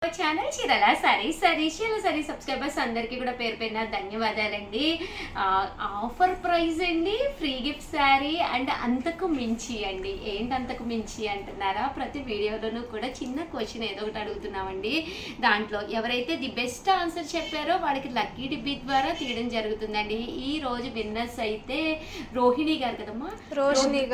Channel చీరల sorry subscribers అందరికీ కూడా పేరు పేరున ధన్యవాదాలండి. ఆఫర్ ప్రైస్ అండి, ఫ్రీ గిఫ్ట్ శారీ అండ్ అంతకు మించి అండి. ఏంటి అంతకు మించి అంటున్నారా? ప్రతి వీడియోలోనూ కూడా చిన్న క్వశ్చన్ ఏదో ఒకటి అడుగుతున్నామండి. దాంట్లో ఎవరైతే ది బెస్ట్ ఆన్సర్ చెప్పారో వాళ్ళకి లక్కీ డిబ్బీ ద్వారా తీయడం జరుగుతుందండి. ఈ రోజు విన్నర్స్ అయితే రోహిణి గారు కదమ్మా, రోషిని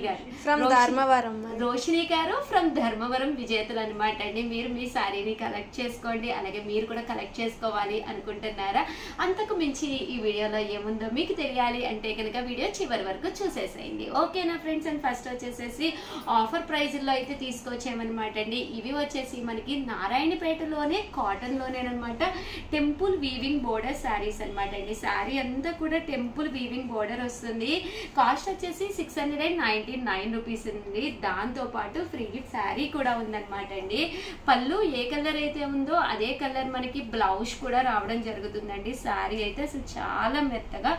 గారు ఫ్రమ్ ధర్మవరం, రోషిని గారు ఫ్రమ్ ధర్మవరం విజేతలు అనమాట అండి. మీరు మీ శారీని కలెక్ట్ చేసుకోండి, అలాగే మీరు కూడా కలెక్ట్ చేసుకోవాలి అనుకుంటున్నారా? అంతకు మించి ఈ వీడియోలో ఏముందో మీకు తెలియాలి అంటే కనుక వీడియో చివరి వరకు చూసేసేయండి. ఓకేనా ఫ్రెండ్స్? అండ్ ఫస్ట్ వచ్చేసేసి ఆఫర్ ప్రైజ్లో అయితే తీసుకొచ్చామన్నమాట అండి. ఇవి వచ్చేసి మనకి నారాయణపేటలోనే కాటన్ లోనేనమాట టెంపుల్ వీవింగ్ బోర్డర్ శారీస్ అనమాట అండి. శారీ అంతా కూడా టెంపుల్ వీవింగ్ బోర్డర్ వస్తుంది. కాస్ట్ వచ్చేసి 699 రూపీస్ ఉంది. దాంతో పాటు ఫ్రీ గిఫ్ట్ శారీ కూడా ఉందన్నమాట అండి. పళ్ళు ఏ కలర్ అయితే ఉందో అదే కలర్ మనకి బ్లౌజ్ కూడా రావడం జరుగుతుందండి. శారీ అయితే అసలు చాలా మెత్తగా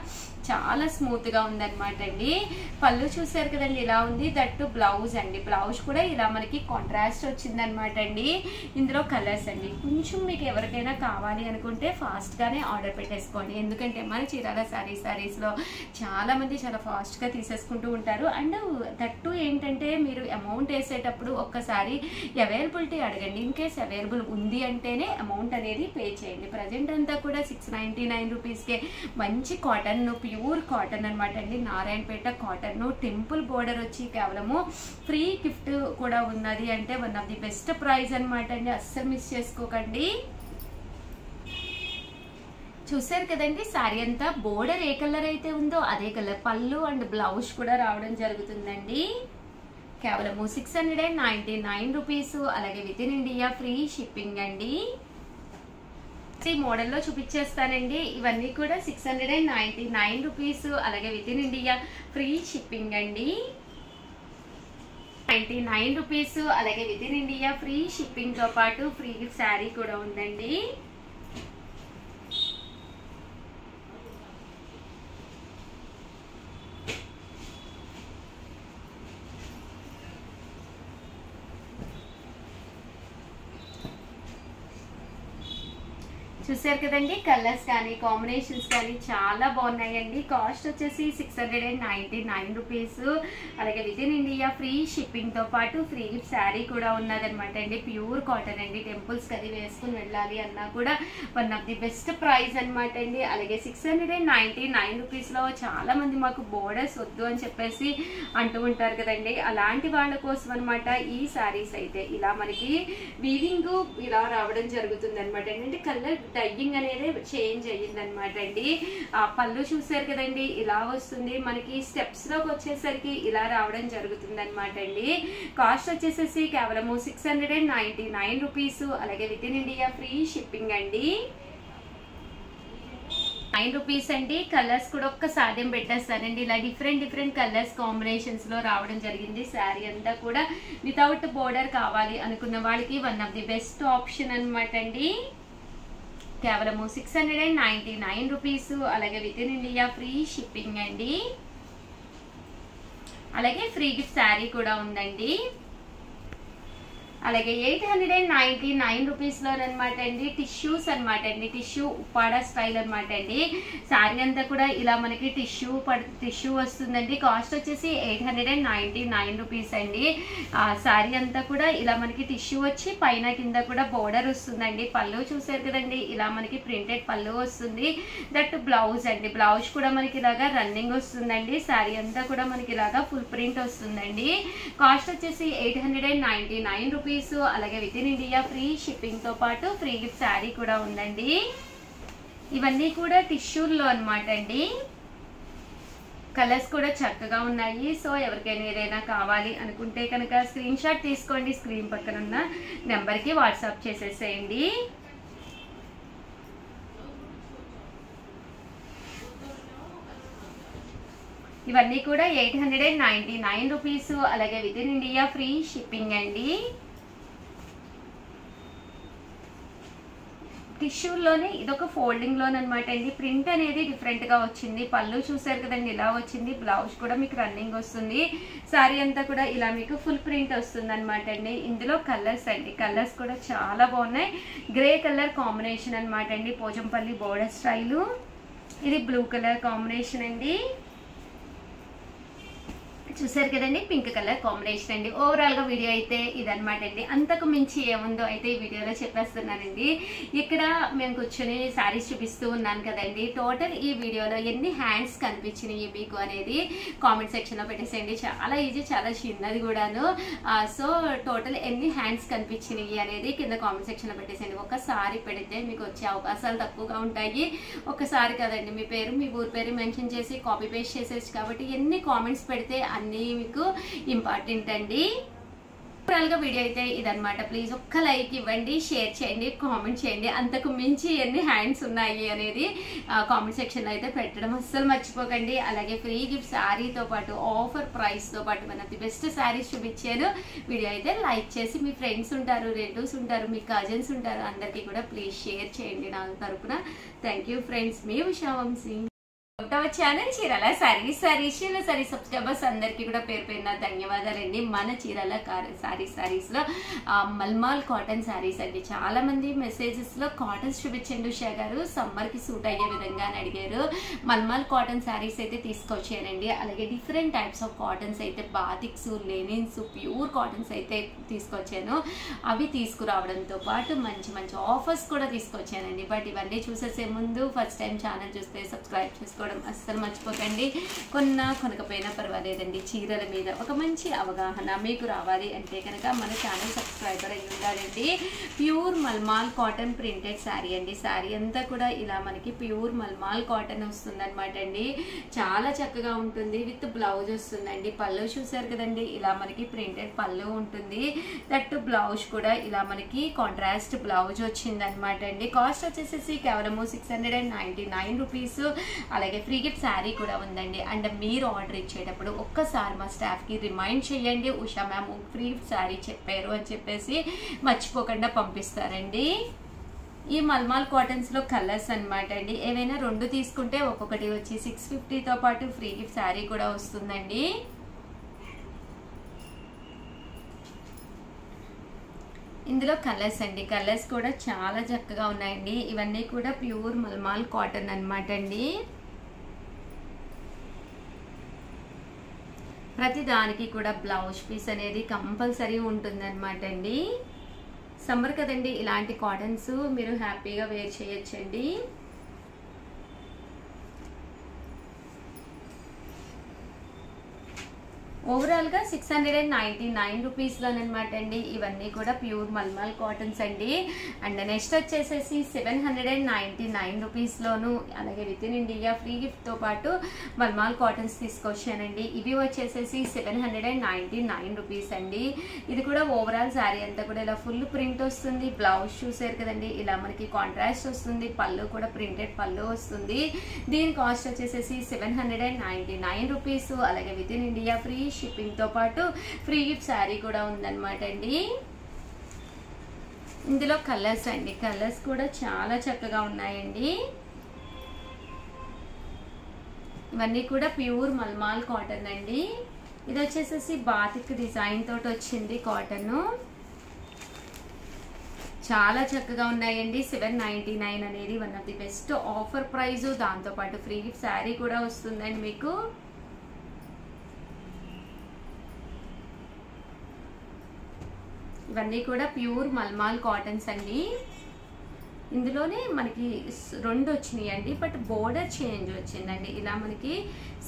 చాలా స్మూత్ గా ఉందన్నమాట అండి. పళ్ళు చూసారు కదండి, ఇలా ఉంది. దట్టు బ్లౌజ్ అండి, బ్లౌజ్ కూడా ఇలా మనకి కాంట్రాస్ట్ వచ్చిందనమాట అండి. ఇందులో కలర్స్ అండి. కొంచెం మీకు ఎవరికైనా కావాలి అనుకుంటే ఫాస్ట్ గానే ఆర్డర్ పెట్టేసుకోండి. ఎందుకంటే మన చీరాల శారీస్ లో చాలా మంది చాలా ఫాస్ట్ గా తీసేసుకుంటూ ఉంటారు. అండ్ దట్టు ఏంటంటే మీరు అమౌంట్ వేసేటప్పుడు ఒక్కసారి అవైలబిలిటీ అడగండి. ఇన్ కేస్ అవైలబుల్ ఉంది అంటేనే అమౌంట్ అనేది పే చేయండి. ప్రజెంట్ అంతా కూడా 699 రూపీస్కే మంచి కాటన్, ప్యూర్ కాటన్ అనమాట అండి. నారాయణపేట కాటన్, టెంపుల్ బోర్డర్ వచ్చి కేవలము ఫ్రీ గిఫ్ట్ కూడా ఉన్నది అంటే one of the best price అనమాట అండి. అస్సలు మిస్ చేసుకోకండి. చూసారు కదండి, శారీ అంతా బోర్డర్ ఏ కలర్ అయితే ఉందో అదే కలర్ పళ్ళు అండ్ బ్లౌజ్ కూడా రావడం జరుగుతుందండి. కేవలము 699 రూపీస్, అలాగే with in India free shipping అండి. ఈ మోడల్లో చూపించేస్తానండి. ఇవన్నీ కూడా 699 రూపీస్, అలాగే with in India free shipping అండి. 99 రూపీస్, అలాగే with in India free shipping తో పాటు ఫ్రీ గిఫ్ట్ శారీ కూడా ఉందండి. చూసారు కదండి, కలర్స్ కానీ కాంబినేషన్స్ కానీ చాలా బాగున్నాయండి. కాస్ట్ వచ్చేసి 699 రూపీస్, అలాగే with in India free shipping తో పాటు ఫ్రీ గిఫ్ట్ శారీ కూడా ఉన్నదనమాట అండి. ప్యూర్ కాటన్ అండి. టెంపుల్స్ అది వేసుకుని వెళ్ళాలి అన్నా కూడా one of the best price అనమాట అండి. అలాగే 699 రూపీస్ లో చాలా మంది మాకు బోర్డర్స్ వద్దు అని చెప్పేసి అంటూ ఉంటారు కదండి. అలాంటి వాళ్ళ కోసం అనమాట ఈ శారీస్ అయితే ఇలా మనకి వీవింగ్ ఇలా రావడం జరుగుతుంది అనమాట అండి. కలర్ డైయింగ్ అనేది చేంజ్ అయ్యిందనమాట అండి. పళ్ళు చూసారు కదండి, ఇలా వస్తుంది. మనకి స్టెప్స్ లోకి వచ్చేసరికి ఇలా రావడం జరుగుతుంది అనమాట అండి. కాస్ట్ వచ్చేసేసి కేవలము 699 రూపీస్, అలాగే with in India free shipping అండి. 9 రూపీస్ అండి. కలర్స్ కూడా ఒక్కసారి పెట్టేస్తానండి. ఇలా డిఫరెంట్ కలర్స్ కాంబినేషన్స్ లో రావడం జరిగింది. శారీ అంతా కూడా వితౌట్ బోర్డర్ కావాలి అనుకున్న వాళ్ళకి one of the best option అనమాట అండి. కేవలము 699 రూపీస్, అలాగే with in India free shipping అండి. అలాగే ఫ్రీ గిఫ్ట్ శారీ కూడా ఉందండి. అలాగే 899 రూపీస్ లోనమాట అండి. టిష్యూస్ అనమాట అండి. టిష్యూ ఉప్పాడ స్టైల్ అనమాట అండి. శారీ అంతా కూడా ఇలా మనకి టిష్యూ వస్తుందండి. కాస్ట్ వచ్చేసి 899 రూపీస్ అండి. శారీ అంతా కూడా ఇలా మనకి టిష్యూ వచ్చి పైన కింద కూడా బోర్డర్ వస్తుందండి. పళ్ళు చూసారు కదండి, ఇలా మనకి ప్రింటెడ్ పళ్ళు వస్తుంది. దట్ బ్లౌజ్ అండి. బ్లౌజ్ కూడా మనకి ఇలాగా రన్నింగ్ వస్తుందండి. శారీ అంతా కూడా మనకి ఇలాగా ఫుల్ ప్రింట్ వస్తుందండి. కాస్ట్ వచ్చేసి 899 రూపీస్, అలాగే with in India free shipping తో పాటు ఫ్రీ గిఫ్ట్ శారీ కూడా ఉందండి. ఇవన్నీ కూడా టిష్యూల్లో అనమాట అండి. కలర్స్ కూడా చక్కగా ఉన్నాయి. సో ఎవరికైనా ఏదైనా కావాలి అనుకుంటే కనుక స్క్రీన్ షాట్ తీసుకోండి. స్క్రీన్ పక్కన ఉన్న నెంబర్కి వాట్సాప్ చేసేసేయండి. ఇవన్నీ కూడా 899 రూపీస్, అలాగే with in India free shipping అండి. టిష్యూలోనే ఇదొక ఫోల్డింగ్ లోన్ అనమాట అండి. ప్రింట్ అనేది డిఫరెంట్ గా వచ్చింది. పళ్ళు చూసారు కదండి ఇలా వచ్చింది. బ్లౌజ్ కూడా మీకు రన్నింగ్ వస్తుంది. సారీ అంతా కూడా ఇలా మీకు ఫుల్ ప్రింట్ వస్తుంది అనమాట అండి. ఇందులో కలర్స్ అండి, కలర్స్ కూడా చాలా బాగున్నాయి. గ్రే కలర్ కాంబినేషన్ అనమాట అండి, పోచంపల్లి బోర్డర్ స్టైలు. ఇది బ్లూ కలర్ కాంబినేషన్ అండి, చూసారు కదండి పింక్ కలర్ కాంబినేషన్ అండి. ఓవరాల్ గా వీడియో అయితే ఇదనమాట అండి. అంతకు మించి ఏముందో అయితే ఈ వీడియోలో చెప్పేస్తున్నానండి. ఇక్కడ మేము కూర్చొని శారీస్ చూపిస్తూ ఉన్నాను కదండి. టోటల్ ఈ వీడియోలో ఎన్ని హ్యాండ్స్ కనిపించినాయి మీకు అనేది కామెంట్ సెక్షన్ లో పెట్టేసేయండి. చాలా ఈజీ, చాలా చిన్నది కూడాను. సో టోటల్ ఎన్ని హ్యాండ్స్ కనిపించినాయి అనేది కింద కామెంట్ సెక్షన్ లో పెట్టేసేయండి. ఒకసారి పెడితే మీకు వచ్చే అవకాశాలు తక్కువగా ఉంటాయి. ఒకసారి కదండి, మీ పేరు మీ ఊరి పేరు మెన్షన్ చేసి కాపీ పేస్ట్ చేసేసి, కాబట్టి ఎన్ని కామెంట్స్ పెడితే అన్నీ మీకు ఇంపార్టెంట్ అండి. ఓవరాల్ గా వీడియో అయితే ఇదనమాట. ప్లీజ్ ఒక్క లైక్ ఇవ్వండి, షేర్ చేయండి, కామెంట్ చేయండి. అంతకు మించి ఎన్ని హ్యాండ్స్ ఉన్నాయి అనేది కామెంట్ సెక్షన్ లో అయితే పెట్టడం అస్సలు మర్చిపోకండి. అలాగే ఫ్రీ గిఫ్ట్ శారీతో పాటు ఆఫర్ ప్రైస్ తో పాటు మన బెస్ట్ శారీస్ చూపించాను. వీడియో అయితే లైక్ చేసి మీ ఫ్రెండ్స్ ఉంటారు, రిలేటివ్స్ ఉంటారు, మీ కజిన్స్ ఉంటారు, అందరికీ కూడా ప్లీజ్ షేర్ చేయండి నా తరపున. థ్యాంక్ యూ ఫ్రెండ్స్, మీ Usha Vamsi. Channel Chirala sarees subscribers అందరికీ కూడా పేరు పేరున ధన్యవాదాలండి. మన చీరాల సారీస్ లో మల్మాల్ కాటన్ శారీస్ అండి. చాలా మంది మెసేజెస్ లో కాటన్స్ చూపించండి ఉషా గారు, సమ్మర్ కి సూట్ అయ్యే విధంగా అని అడిగారు. మల్మాల్ కాటన్ శారీస్ అయితే తీసుకొచ్చానండి. అలాగే డిఫరెంట్ టైప్స్ ఆఫ్ కాటన్స్ అయితే బాతిక్స్, లెనిన్స్, ప్యూర్ కాటన్స్ అయితే తీసుకొచ్చాను. అవి తీసుకురావడంతో పాటు మంచి మంచి ఆఫర్స్ కూడా తీసుకొచ్చానండి. బట్ ఇవన్నీ చూసేసే ముందు ఫస్ట్ టైం ఛానల్ చూస్తే సబ్స్క్రైబ్ చేసుకోవడం అస్సలు మర్చిపోకండి. కొనకపోయినా పర్వాలేదండి. చీరల మీద ఒక మంచి అవగాహన మీకు రావాలి అంటే కనుక మన ఛానల్ సబ్స్క్రైబర్ అయి ఉండాలండి. Pure mulmul cotton printed sari అండి. శారీ అంతా కూడా ఇలా మనకి ప్యూర్ మల్మాల్ కాటన్ వస్తుంది అనమాట అండి. చాలా చక్కగా ఉంటుంది. విత్ బ్లౌజ్ వస్తుందండి. పళ్ళు చూసారు కదండి, ఇలా మనకి ప్రింటెడ్ పళ్ళు ఉంటుంది. దట్ బ్లౌజ్ కూడా ఇలా మనకి కాంట్రాస్ట్ బ్లౌజ్ వచ్చింది అనమాట అండి. కాస్ట్ వచ్చేసేసి కేవలము 699 రూపీస్. అలాగే ఫ్రీ గిఫ్ట్ శారీ కూడా ఉందండి. అండ్ మీరు ఆర్డర్ ఇచ్చేటప్పుడు ఒక్కసారి మా స్టాఫ్ కి రిమైండ్ చేయండి, Usha ma'am free gift sari చెప్పారు అని చెప్పేసి మర్చిపోకుండా పంపిస్తారండి. ఈ మల్మాల్ కాటన్స్ లో కలర్స్ అనమాట అండి. ఏవైనా 2 తీసుకుంటే ఒక్కొక్కటి వచ్చి 650తో పాటు ఫ్రీ గిఫ్ట్ శారీ కూడా వస్తుందండి. ఇందులో కలర్స్ అండి, కలర్స్ కూడా చాలా చక్కగా ఉన్నాయండి. ఇవన్నీ కూడా ప్యూర్ మల్మాల్ కాటన్ అనమాట అండి. ప్రతి దానికి కూడా బ్లౌజ్ పీస్ అనేది కంపల్సరీ ఉంటుంది అనమాట అండి. సమ్మర్ కదండి, ఇలాంటి కాటన్స్ మీరు హ్యాపీగా వేర్ చేయొచ్చండి. ఓవరాల్ గా 699 రూపీస్ లోనమాట అండి. ఇవన్నీ కూడా ప్యూర్ మల్మాల్ కాటన్స్ అండి. అండ్ నెక్స్ట్ వచ్చేసేసి 799 రూపీస్ లోను, అలాగే with in India free gift తో పాటు మల్మాల్ కాటన్స్ తీసుకొచ్చానండి. ఇవి వచ్చేసేసి 799 రూపీస్ అండి. ఇది కూడా ఓవరాల్ శారీ అంతా కూడా ఇలా ఫుల్ ప్రింట్ వస్తుంది. బ్లౌజ్ చూసారు కదండి, ఇలా మనకి కాంట్రాస్ట్ వస్తుంది. పళ్ళు కూడా ప్రింటెడ్ పళ్ళు వస్తుంది. దీని కాస్ట్ వచ్చేసేసి 799 రూపీస్. అలాగే with in India free shipping తో పాటు ఫ్రీ గిఫ్ట్ శారీ కూడా ఉందన్నమాట అండి. ఇందులో కలర్స్ అండి, కలర్స్ కూడా చాలా చక్కగా ఉన్నాయండి. ఇవన్నీ కూడా ప్యూర్ మల్మాల్ కాటన్ అండి. ఇది వచ్చేసేసి బాతిక్ డిజైన్ తోటి వచ్చింది కాటన్. చాలా చక్కగా ఉన్నాయండి. 799 అనేది one of the best offer price. దాంతో పాటు ఫ్రీ గిఫ్ట్ శారీ కూడా వస్తుందండి మీకు. ఇవన్నీ కూడా ప్యూర్ మల్మాల్ కాటన్స్ అండి. ఇందులోనే మనకి 2 వచ్చినాయి అండి, బట్ బోర్డర్ చేంజ్ వచ్చిందండి. ఇలా మనకి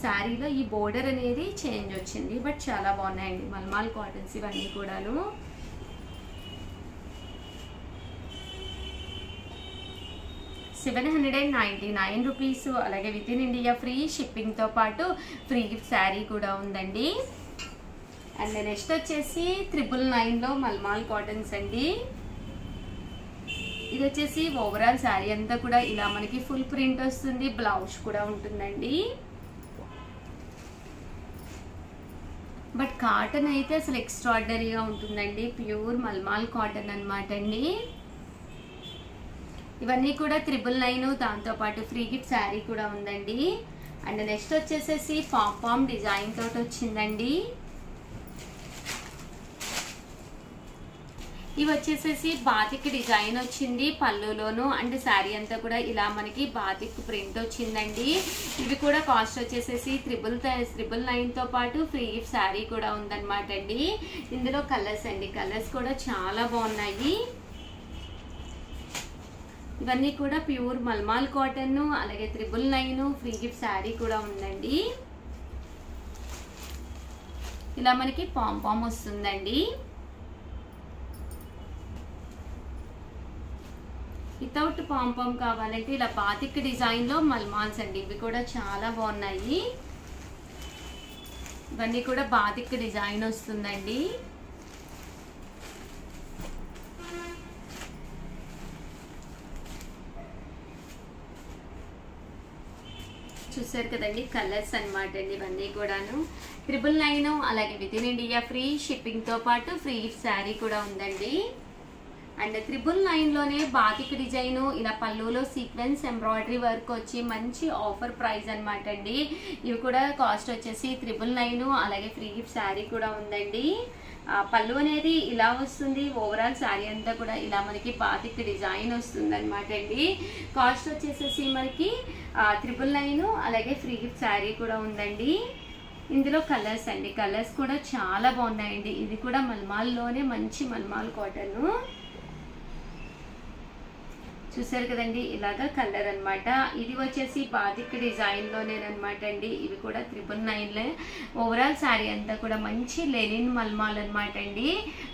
శారీలో ఈ బోర్డర్ అనేది చేంజ్ వచ్చింది, బట్ చాలా బాగున్నాయండి మల్మాల్ కాటన్స్ ఇవన్నీ కూడాను. ₹799. అలాగే with in India free shipping తో పాటు ఫ్రీ గిఫ్ట్ శారీ కూడా ఉందండి. అండ్ నెక్స్ట్ వచ్చేసి 999 లో మల్మాల్ కాటన్స్ అండి. ఇది వచ్చేసి ఓవరాల్ శారీ అంతా కూడా ఇలా మనకి ఫుల్ ప్రింట్ వస్తుంది. బ్లౌజ్ కూడా ఉంటుందండి. బట్ కాటన్ అయితే అసలు ఎక్స్ట్రాడినరీగా ఉంటుందండి. ప్యూర్ మల్మాల్ కాటన్ అన్నమాట అండి. ఇవన్నీ కూడా 999, దాంతో పాటు ఫ్రీ గిఫ్ట్ శారీ కూడా ఉందండి. అండ్ నెక్స్ట్ వచ్చేసేసి పామ్ డిజైన్ తోటి వచ్చిందండి. ఇవి వచ్చేసేసి బాతిక్ డిజైన్ వచ్చింది పళ్ళులోను. అండ్ శారీ అంతా కూడా ఇలా మనకి బాతిక్ ప్రింట్ వచ్చిందండి. ఇవి కూడా కాస్ట్ వచ్చేసేసి 999 తో పాటు ఫ్రీ గిఫ్ట్ శారీ కూడా ఉందన్నమాట అండి. ఇందులో కలర్స్ అండి, కలర్స్ కూడా చాలా బాగున్నాయి. ఇవన్నీ కూడా ప్యూర్ మల్మాల్ కాటన్, అలాగే 999 ఫ్రీ గిఫ్ట్ శారీ కూడా ఉందండి. ఇలా మనకి పామ్ వస్తుందండి. వితౌట్ పామ్ కావాలంటే ఇలా బాతిక్ డిజైన్ లో మల్మాల్స్ అండి. ఇవి కూడా చాలా బాగున్నాయి. ఇవన్నీ కూడా బాతిక్ డిజైన్ వస్తుందండి. చూసారు కదండి కలర్స్ అన్నమాట అండి. ఇవన్నీ కూడాను 999, అలాగే with in India free shipping తో పాటు ఫ్రీ శారీ కూడా ఉందండి. అండ్ 999 లోనే బాతిక్ డిజైన్ ఇలా పళ్ళులో సీక్వెన్స్ ఎంబ్రాయిడరీ వర్క్ వచ్చి మంచి ఆఫర్ ప్రైస్ అన్నమాట అండి. ఇవి కూడా కాస్ట్ వచ్చేసి 999, అలాగే ఫ్రీ గిఫ్ట్ శారీ కూడా ఉందండి. పళ్ళు అనేది ఇలా వస్తుంది. ఓవరాల్ శారీ అంతా కూడా ఇలా మనకి బాతిక్ డిజైన్ వస్తుంది అనమాట అండి. కాస్ట్ వచ్చేసేసి మనకి 999, అలాగే ఫ్రీ గిఫ్ట్ శారీ కూడా ఉందండి. ఇందులో కలర్స్ అండి, కలర్స్ కూడా చాలా బాగున్నాయండి. ఇది కూడా మల్మాల్లోనే మంచి మల్మాల్ కాటన్. చూసారు కదండి ఇలాగా కలర్ అన్నమాట. ఇది వచ్చేసి బాతిక్ డిజైన్ లోనేనమాట అండి. ఇవి కూడా 999. ఓవరాల్ శారీ అంతా కూడా మంచి లెనిన్ మల్మాల్ అన్నమాట అండి.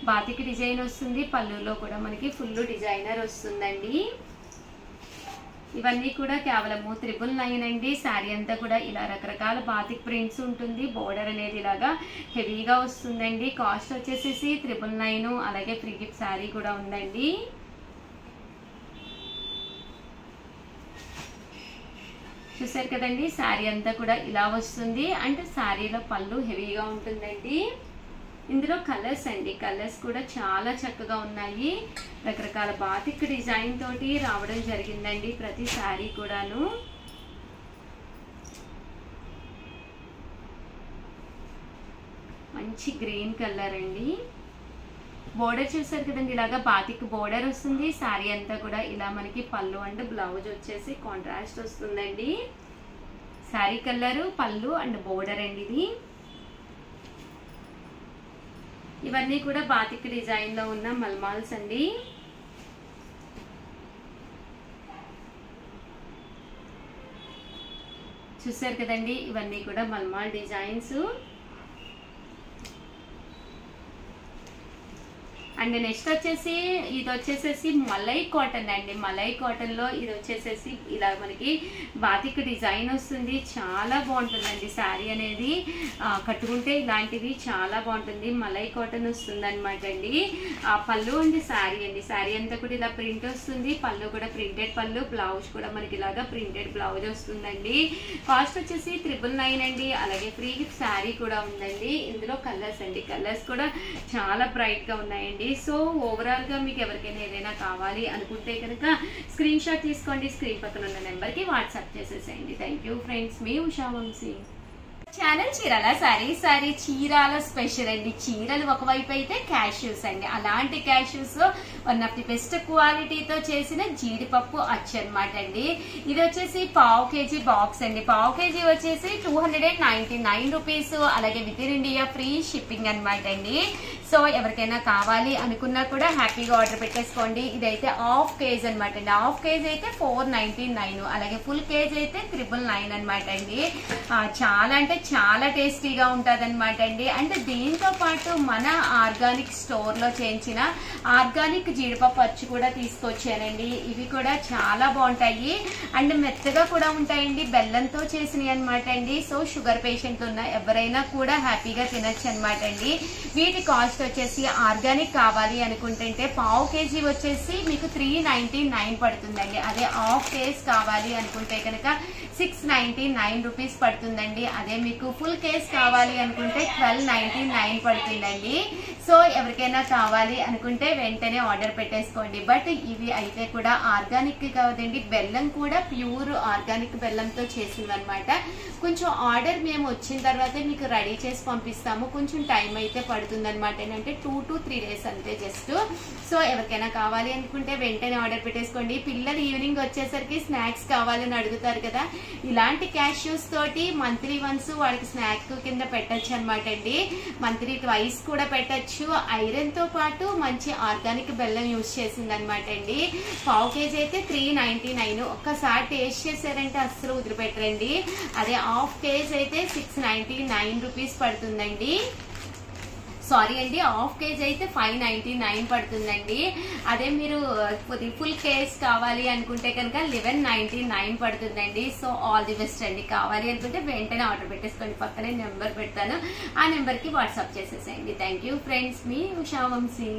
బాతిక్ డిజైన్ వస్తుంది. పళ్ళులో కూడా మనకి ఫుల్ డిజైనర్ వస్తుందండి. ఇవన్నీ కూడా కేవలం 999 అండి. శారీ అంతా కూడా ఇలా రకరకాల బాతిక్ ప్రింట్స్ ఉంటుంది. బోర్డర్ అనేది ఇలాగా హెవీగా వస్తుందండి. కాస్ట్ వచ్చేసేసి 999, అలాగే ఫ్రీ గిఫ్ట్ శారీ కూడా ఉందండి. చూసారు కదండి శారీ అంతా కూడా ఇలా వస్తుంది. అంటే శారీలో పళ్ళు హెవీగా ఉంటుందండి. ఇందులో కలర్స్ అండి, కలర్స్ కూడా చాలా చక్కగా ఉన్నాయి. రకరకాల బాతిక్ డిజైన్ తోటి రావడం జరిగిందండి ప్రతి శారీ కూడాను. మంచి గ్రీన్ కలర్ అండి. బోర్డర్ చూసారు కదండి ఇలాగా బాతిక్ బోర్డర్ వస్తుంది. శారీ అంతా కూడా ఇలా మనకి పళ్ళు అండ్ బ్లౌజ్ వచ్చేసి కాంట్రాస్ట్ వస్తుందండి. శారీ కలర్, పళ్ళు అండ్ బోర్డర్ అండి ఇది. ఇవన్నీ కూడా బాతిక్ డిజైన్ లో ఉన్న మల్మాల్స్ అండి. చూసారు కదండి ఇవన్నీ కూడా మల్మాల్ డిజైన్స్. అండ్ నెక్స్ట్ వచ్చేసి ఇది వచ్చేసేసి మలై కాటన్ అండి. మలై కాటన్ లో ఇది వచ్చేసేసి ఇలా మనకి బాతిక్ డిజైన్ వస్తుంది. చాలా బాగుంటుందండి శారీ అనేది. కట్టుకుంటే ఇలాంటివి చాలా బాగుంటుంది. మలై కాటన్ వస్తుంది అనమాట అండి. పళ్ళు అండి శారీ అండి. శారీ అంతా కూడా ఇలా ప్రింట్ వస్తుంది. పళ్ళు కూడా ప్రింటెడ్ పళ్ళు, బ్లౌజ్ కూడా మనకి ఇలాగా ప్రింటెడ్ బ్లౌజ్ వస్తుందండి. కాస్ట్ వచ్చేసి 999 అండి. అలాగే ఫ్రీ గిఫ్ట్ శారీ కూడా ఉందండి. ఇందులో కలర్స్ అండి, కలర్స్ కూడా చాలా బ్రైట్ గా ఉన్నాయండి. సో ఓవరాల్ గా మీకు ఎవరికైనా ఏదైనా కావాలి అనుకుంటే కనుక స్క్రీన్ షాట్ తీసుకోండి. స్క్రీన్ పక్కన ఉన్న నెంబర్ కి వాట్సాప్ చేసేసేయండి. థ్యాంక్ యూ ఫ్రెండ్స్, మీ Usha Vamsi. Channel Chirala sari Chirala special అండి. చీరలు ఒకవైపు అయితే క్యాష్యూస్ అండి. అలాంటి cashews one of the best క్వాలిటీతో చేసిన జీడిపప్పు అచ్చు అనమాట అండి. ఇది వచ్చేసి పావు కేజీ బాక్స్ అండి. పావు కేజీ వచ్చేసి 299 రూపీస్. అలాగే with in India free shipping అనమాట అండి. సో ఎవరికైనా కావాలి అనుకున్నా కూడా హ్యాపీగా ఆర్డర్ పెట్టేసుకోండి. ఇదైతే హాఫ్ కేజీ అనమాట అండి. హాఫ్ కేజీ అయితే 499, అలాగే ఫుల్ కేజీ అయితే 999 అనమాట అండి. చాలా అంటే చాలా టేస్టీగా ఉంటది అనమాట అండి. అంటే దీంతో పాటు మన ఆర్గానిక్ స్టోర్ లో చేయించిన ఆర్గానిక్ జీడిపప్పు అచ్చు కూడా తీసుకొచ్చానండి. ఇవి కూడా చాలా బాగుంటాయి అండ్ మెత్తగా కూడా ఉంటాయండి. బెల్లంతో చేసినవి అనమాట అండి. సో షుగర్ పేషెంట్ ఉన్న ఎవరైనా కూడా హ్యాపీగా తినచ్చు అనమాట అండి. వీటి కాస్ట్ వచ్చేసి ఆర్గానిక్ కావాలి అనుకుంటుంటే పావు కేజీ వచ్చేసి మీకు 399 పడుతుందండి. అదే హాఫ్ కేజ్ కావాలి అనుకుంటే కనుక 699 రూపీస్ పడుతుందండి. అదే మీకు ఫుల్ కేస్ కావాలి అనుకుంటే 1299 పడుతుందండి. సో ఎవరికైనా కావాలి అనుకుంటే వెంటనే ఆర్డర్ పెట్టేసుకోండి. బట్ ఇవి అయితే కూడా ఆర్గానిక్ కాదండి, బెల్లం కూడా ప్యూర్ ఆర్గానిక్ బెల్లంతో చేసింది అనమాట. కొంచెం ఆర్డర్ మేము వచ్చిన తర్వాత మీకు రెడీ చేసి పంపిస్తాము, కొంచెం టైం అయితే పడుతుంది అనమాట. ఏంటంటే 2 to 3 days అంతే జస్ట్. సో ఎవరికైనా కావాలి అనుకుంటే వెంటనే ఆర్డర్ పెట్టేసుకోండి. పిల్లలు ఈవినింగ్ వచ్చేసరికి స్నాక్స్ కావాలని అడుగుతారు కదా, ఇలాంటి క్యాష్యూస్ తోటి మంత్లీ వన్స్ వాళ్ళకి స్నాక్ కింద పెట్టచ్చు అనమాట అండి. మంత్లీ ట్వైస్ కూడా పెట్టచ్చు. ఐరన్ తో పాటు మంచి ఆర్గానిక్ బెల్లం యూజ్ చేసింది అనమాట అండి. పావు కేజీ అయితే 399. ఒక్కసారి టేస్ట్ చేశారంటే అస్సలు వదిలిపెట్టరండి. అదే హాఫ్ కేజీ అయితే 699 రూపీస్ పడుతుందండి. సారీ అండి, హాఫ్ కేజీ అయితే 599 పడుతుందండి. అదే మీరు ఫుల్ కేజ్ కావాలి అనుకుంటే కనుక 1199 పడుతుందండి. సో ఆల్ ది బెస్ట్ అండి. కావాలి అనుకుంటే వెంటనే ఆర్డర్ పెట్టేసుకోండి. పక్కనే నెంబర్ పెడతాను, ఆ నెంబర్కి వాట్సాప్ చేసేసేయండి. థ్యాంక్ యూ ఫ్రెండ్స్, మీ ఉషా వంశీ.